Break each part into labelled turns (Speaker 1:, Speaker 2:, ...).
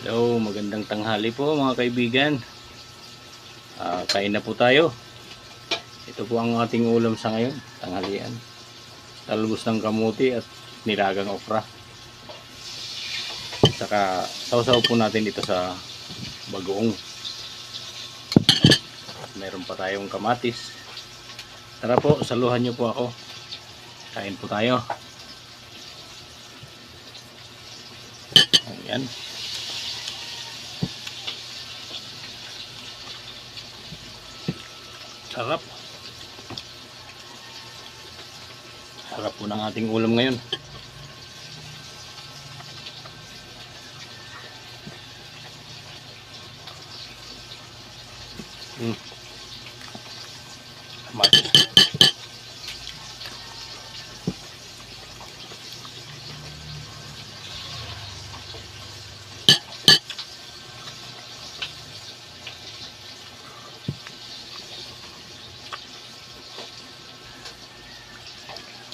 Speaker 1: Hello, magandang tanghali po mga kaibigan. Kain na po tayo. Ito po ang ating ulam sa ngayon, tanghalian. Talbos ng kamuti at nilagang okra. Saka sausaw po natin ito sa bagoong. Meron pa tayong kamatis. Tara po, saluhan niyo po ako. Kain po tayo. Ayan. Sarap. Sarap po ng ating ulam ngayon. Kamatis.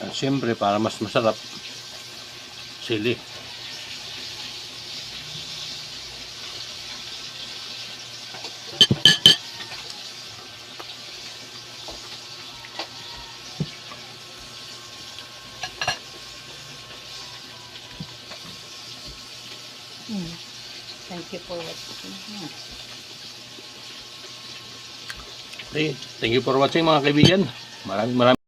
Speaker 1: At siyempre para mas masarap, sili.
Speaker 2: Thank you for watching.
Speaker 1: Okay, thank you for watching mga kaibigan. Maraming